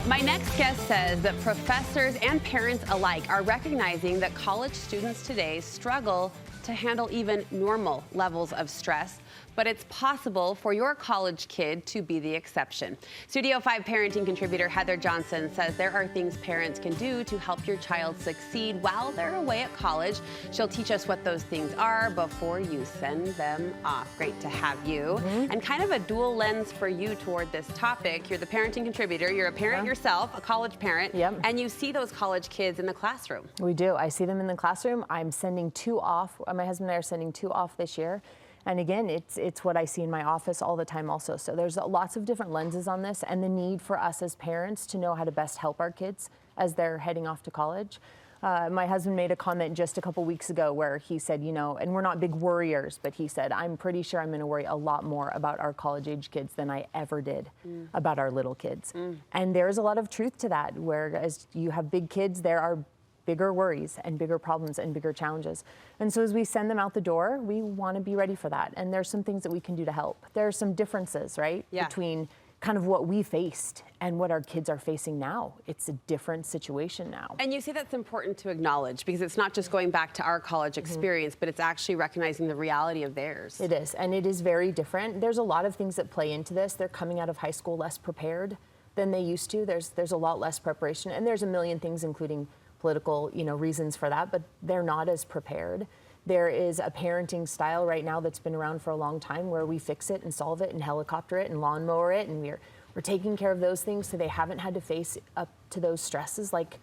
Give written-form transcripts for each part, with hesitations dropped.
My next guest says that professors and parents alike are recognizing that college students today struggle to handle even normal levels of stress, but it's possible for your college kid to be the exception. Studio 5 parenting contributor Heather Johnson says there are things parents can do to help your child succeed while they're away at college. She'll teach us what those things are before you send them off. Great to have you. And kind of a dual lens for you toward this topic. You're the parenting contributor, you're a parent yourself, a college parent, and you see those college kids in the classroom. We do. I see them in the classroom. I'm sending 2 off. My husband and I are sending 2 off this year. And again, it's what I see in my office all the time also. So there's lots of different lenses on this, and the need for us as parents to know how to best help our kids as they're heading off to college. My husband made a comment just a couple weeks ago where he said, you know, and we're not big worriers, but he said, I'm pretty sure I'm going to worry a lot more about our college age kids than I ever did about our little kids. And there's a lot of truth to that, whereas you have big kids, there are bigger worries and bigger problems and bigger challenges. And so as we send them out the door, we want to be ready for that. And there's some things that we can do to help. There are some differences, right? Between kind of what we faced and what our kids are facing now. It's a different situation now. And you say that's important to acknowledge because it's not just going back to our college experience, but it's actually recognizing the reality of theirs. It is, and it is very different. There's a lot of things that play into this. They're coming out of high school less prepared than they used to. There's a lot less preparation, and there's a million things, including political, reasons for that, but they're not as prepared. There is a parenting style right now that's been around for a long time where we fix it and solve it and helicopter it and lawnmower it, and we're taking care of those things so they haven't had to face up to those stresses like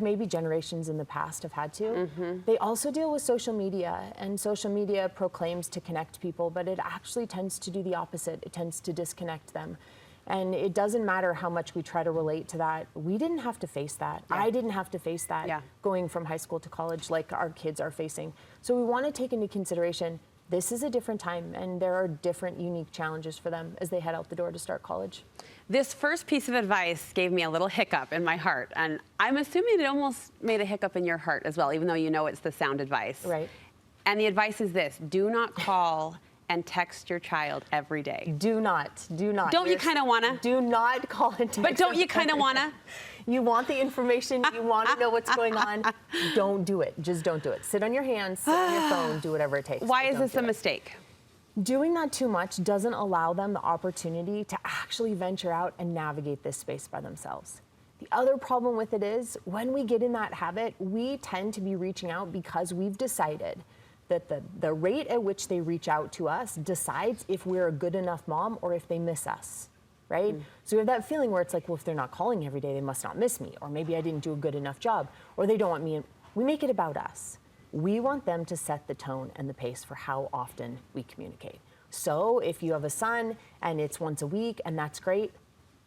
maybe generations in the past have had to. They also deal with social media, and social media proclaims to connect people, but it actually tends to do the opposite. It tends to disconnect them. And it doesn't matter how much we try to relate to that. We didn't have to face that. I didn't have to face that going from high school to college like our kids are facing. So we want to take into consideration this is a different time, and there are different unique challenges for them as they head out the door to start college. This first piece of advice gave me a little hiccup in my heart, and I'm assuming it almost made a hiccup in your heart as well, even though you know it's the sound advice. Right. And the advice is this: do not call and text your child every day. Do not. Don't you kind of want to? Do not call and text. But don't you kind of want to? You want the information, you want to know what's going on. Don't do it. Just don't do it. Sit on your hands, sit on your phone, do whatever it takes. Why is this a mistake? Doing that too much doesn't allow them the opportunity to actually venture out and navigate this space by themselves. The other problem with it is when we get in that habit, we tend to be reaching out because we've decided that the rate at which they reach out to us decides if we're a good enough mom or if they miss us, right? So we have that feeling where it's like, well, if they're not calling every day, they must not miss me, or maybe I didn't do a good enough job, or they don't want me. We make it about us. We want them to set the tone and the pace for how often we communicate. So if you have a son and it's once a week and that's great,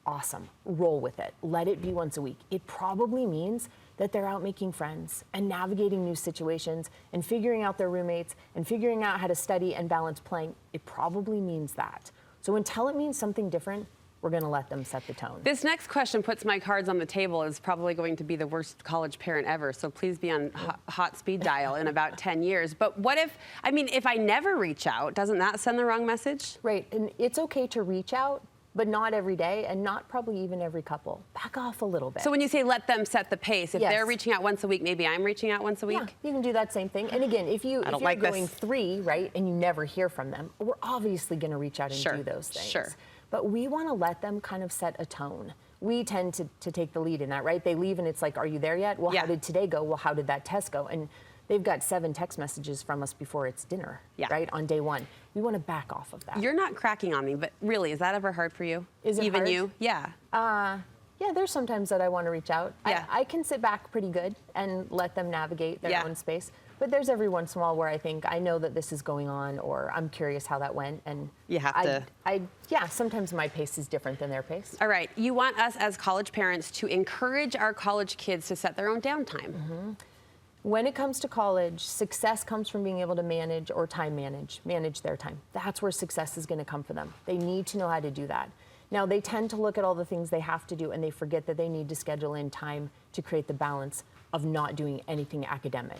awesome, roll with it. Let it be once a week. It probably means that they're out making friends and navigating new situations and figuring out their roommates and figuring out how to study and balance playing. It probably means that. So until it means something different, we're going to let them set the tone. This next question puts my cards on the table. Is probably going to be the worst college parent ever, so please be on hot speed dial in about 10 years. But what if, if I never reach out, doesn't that send the wrong message? Right, and it's okay to reach out, but not every day, and not probably even every couple. Back off a little bit. So when you say let them set the pace, if they're reaching out once a week, maybe I'm reaching out once a week? Yeah, you can do that same thing. And again, if you're going 3, right, and you never hear from them, we're obviously gonna reach out and do those things. But we wanna let them kind of set a tone. We tend to take the lead in that, right? They leave and it's like, are you there yet? Well, how did today go? Well, how did that test go? And they've got 7 text messages from us before it's dinner, right, on day 1. We want to back off of that. You're not cracking on me, but really, is that ever hard for you? Is it even hard? You? Yeah. Yeah, there's sometimes that I want to reach out. Yeah. I can sit back pretty good and let them navigate their own space. But there's every once in a while where I think, I know that this is going on, or I'm curious how that went. And you have to. Yeah, sometimes my pace is different than their pace. All right. You want us as college parents to encourage our college kids to set their own downtime. When it comes to college, success comes from being able to manage or manage their time. That's where success is going to come for them. They need to know how to do that. Now, they tend to look at all the things they have to do, and they forget that they need to schedule in time to create the balance of not doing anything academic.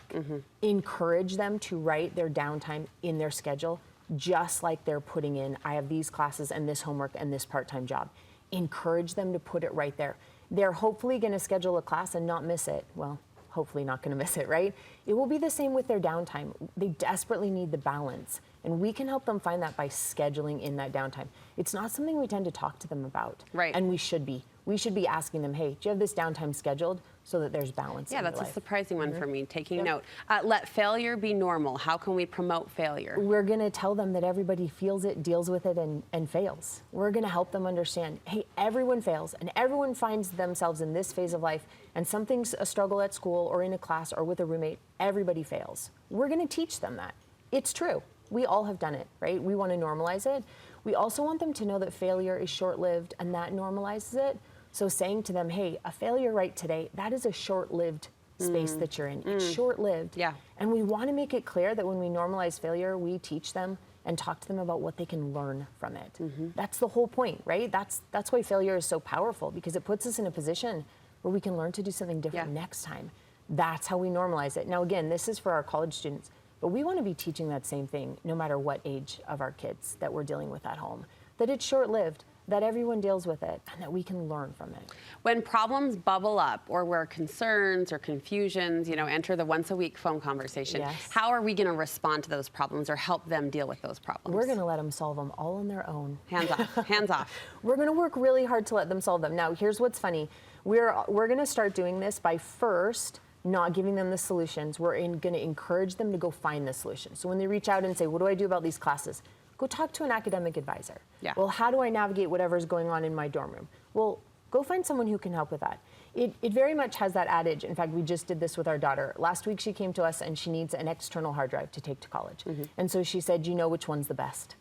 Encourage them to write their downtime in their schedule, just like they're putting in, I have these classes and this homework and this part-time job. encourage them to put it right there. They're hopefully going to schedule a class and not miss it. Well, hopefully not going to miss it, right? It will be the same with their downtime. They desperately need the balance, and we can help them find that by scheduling in that downtime. It's not something we tend to talk to them about, right? And we should be. We should be asking them, hey, do you have this downtime scheduled so that there's balance in your life? Yeah, that's a surprising one for me, taking note. Let failure be normal. How can we promote failure? We're going to tell them that everybody feels it, deals with it, and fails. We're going to help them understand, hey, everyone fails, and everyone finds themselves in this phase of life, and something's a struggle at school or in a class or with a roommate. Everybody fails. We're going to teach them that. It's true. We all have done it, right? We want to normalize it. We also want them to know that failure is short-lived, and that normalizes it. So saying to them, hey, a failure right today, that is a short-lived space that you're in. It's short-lived. Yeah. And we want to make it clear that when we normalize failure, we teach them and talk to them about what they can learn from it. That's the whole point, right? That's why failure is so powerful, because it puts us in a position where we can learn to do something different next time. That's how we normalize it. Now, again, this is for our college students, but we want to be teaching that same thing no matter what age of our kids that we're dealing with at home, that it's short-lived, that everyone deals with it, and that we can learn from it. When problems bubble up, or where concerns or confusions, enter the once-a-week phone conversation, how are we going to respond to those problems or help them deal with those problems? We're going to let them solve them all on their own. Hands off. Hands off. We're going to work really hard to let them solve them. Now, here's what's funny. We're going to start doing this by first not giving them the solutions. We're going to encourage them to go find the solution. So when they reach out and say, what do I do about these classes? Go talk to an academic advisor. Yeah. Well, how do I navigate whatever's going on in my dorm room? Well, go find someone who can help with that. It very much has that adage. In fact, we just did this with our daughter. Last week she came to us and she needs an external hard drive to take to college. And so she said, you know which one's the best?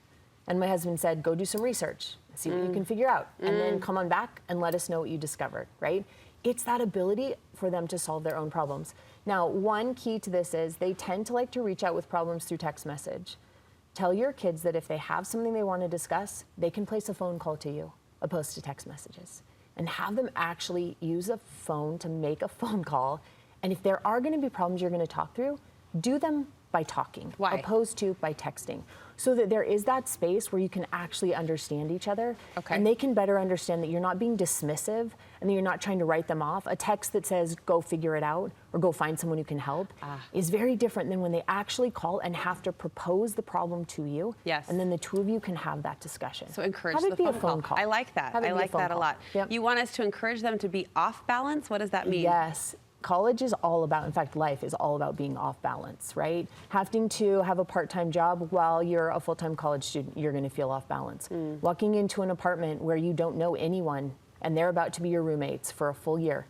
And my husband said, go do some research, see what you can figure out, and then come on back and let us know what you discovered, right? It's that ability for them to solve their own problems. Now, one key to this is they tend to like to reach out with problems through text message. Tell your kids that if they have something they want to discuss, they can place a phone call to you, opposed to text messages. And have them actually use a phone to make a phone call. And if there are going to be problems you're going to talk through, do them by talking, opposed to by texting. So that there is that space where you can actually understand each other. And they can better understand that you're not being dismissive and that you're not trying to write them off. A text that says, go figure it out or go find someone who can help is very different than when they actually call and have to propose the problem to you. And then the two of you can have that discussion. So encourage have it the be phone a phone call. I like that. I like that a lot. You want us to encourage them to be off balance? What does that mean? Yes. College is all about, in fact, life is all about being off balance, right? Having to have a part-time job while you're a full-time college student, you're going to feel off balance. Walking into an apartment where you don't know anyone and they're about to be your roommates for a full year,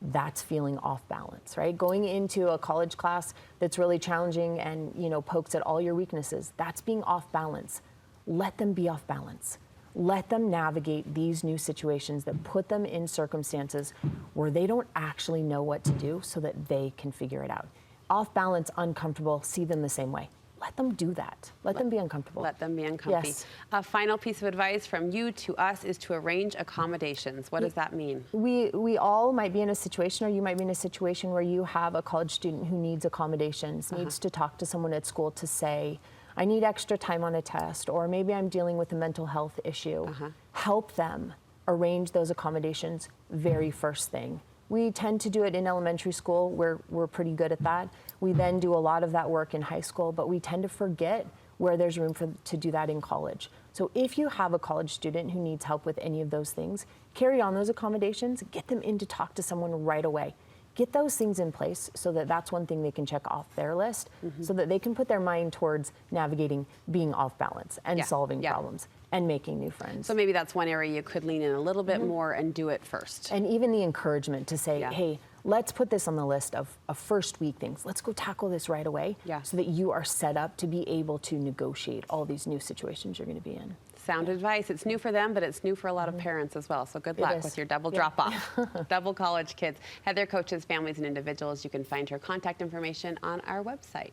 that's feeling off balance, right? Going into a college class that's really challenging and, pokes at all your weaknesses, that's being off balance. Let them be off balance. Let them navigate these new situations that put them in circumstances where they don't actually know what to do so that they can figure it out. Off balance, uncomfortable, see them the same way. Let them do that. Let them be uncomfortable. Let them be uncomfy. Yes. A final piece of advice from you to us is to arrange accommodations. What does that mean? We all might be in a situation, or you might be in a situation where you have a college student who needs accommodations, needs to talk to someone at school to say, I need extra time on a test, or maybe I'm dealing with a mental health issue. Help them arrange those accommodations very first thing. We tend to do it in elementary school, where we're pretty good at that. We then do a lot of that work in high school, but we tend to forget where there's room to do that in college. So if you have a college student who needs help with any of those things, carry on those accommodations, get them in to talk to someone right away. Get those things in place so that that's one thing they can check off their list, so that they can put their mind towards navigating being off balance and solving problems and making new friends. So maybe that's one area you could lean in a little bit more and do it first. And even the encouragement to say, hey, let's put this on the list of first week things. Let's go tackle this right away so that you are set up to be able to negotiate all these new situations you're going to be in. Sound advice. It's new for them, but it's new for a lot of parents as well. So good luck with your double drop-off. Double college kids. Heather coaches families and individuals. You can find her contact information on our website.